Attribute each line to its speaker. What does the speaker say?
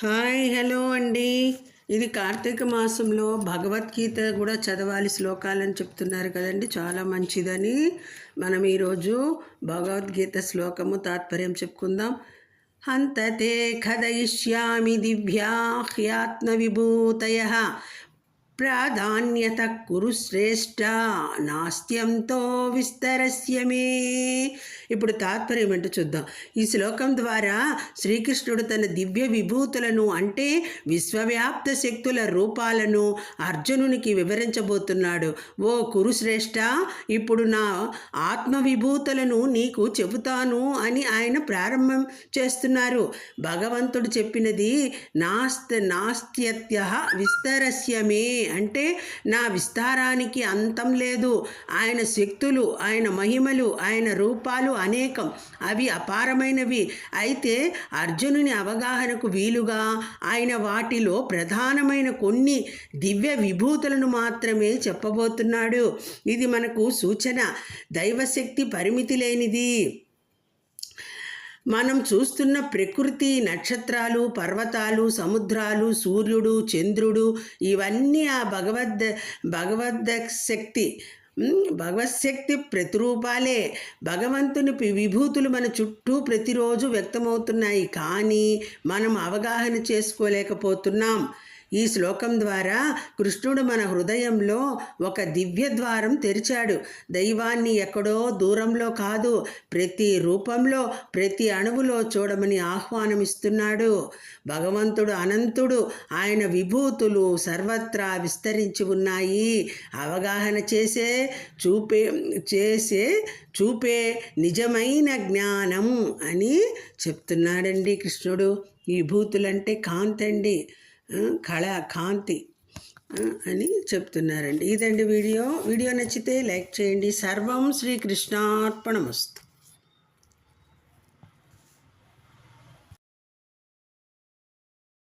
Speaker 1: Hi hello అండి. ఇది కార్తీక మాసంలో భగవద్గీత కూడా చదవాలి శ్లోకాలని చెప్తున్నారు కదండి, చాలా మంచిదని. మనం ఈరోజు భగవద్గీత శ్లోకము తాత్పర్యం చెప్పుకుందాం. హంతతే ఖదయిష్యామి దివ్యా హ్యాత్మ విభూతయ ప్రాధాన్యత కురు శ్రేష్ట నాస్త్యంతో విస్తరస్య మే. ఇప్పుడు తాత్పర్యం ఏంటో చూద్దాం. ఈ శ్లోకం ద్వారా శ్రీకృష్ణుడు తన దివ్య విభూతులను అంటే విశ్వవ్యాప్త శక్తుల రూపాలను అర్జునునికి వివరించబోతున్నాడు. ఓ కురుశ్రేష్ఠ, ఇప్పుడు నా ఆత్మ విభూతులను నీకు చెబుతాను అని ఆయన ప్రారంభం చేస్తున్నారు. భగవంతుడు చెప్పినది నాస్త్యత్య విస్తరస్యమే అంటే నా విస్తారానికి అంతం లేదు. ఆయన శక్తులు, ఆయన మహిమలు, ఆయన రూపాలు అనేకం, అవి అపారమైనవి. అయితే అర్జునుని అవగాహనకు వీలుగా ఆయన వాటిలో ప్రధానమైన కొన్ని దివ్య విభూతులను మాత్రమే చెప్పబోతున్నాడు. ఇది మనకు సూచన. దైవశక్తి పరిమితి లేనిది. మనం చూస్తున్న ప్రకృతి, నక్షత్రాలు, పర్వతాలు, సముద్రాలు, సూర్యుడు, చంద్రుడు, ఇవన్నీ ఆ భగవత్శక్తి ప్రతిరూపాలే. భగవంతుని విభూతులు మన చుట్టూ ప్రతిరోజు వ్యక్తమవుతున్నాయి, కానీ మనం అవగాహన చేసుకోలేకపోతున్నాం. ఈ శ్లోకం ద్వారా కృష్ణుడు మన హృదయంలో ఒక దివ్య ద్వారం తెరిచాడు. దైవాన్ని ఎక్కడో దూరంలో కాదు, ప్రతి రూపంలో, ప్రతి అణువులో చూడమని ఆహ్వానమిస్తున్నాడు. భగవంతుడు అనంతుడు, ఆయన విభూతులు సర్వత్రా విస్తరించి ఉన్నాయి. అవగాహన చూపే నిజమైన జ్ఞానం అని చెప్తున్నాడండి కృష్ణుడు. ఈ విభూతులంటే కాంతి అండి, కాంతి అని చెప్తున్నారండి. ఇదండి వీడియో నచ్చితే లైక్ చేయండి. సర్వం శ్రీకృష్ణార్పణమస్తు.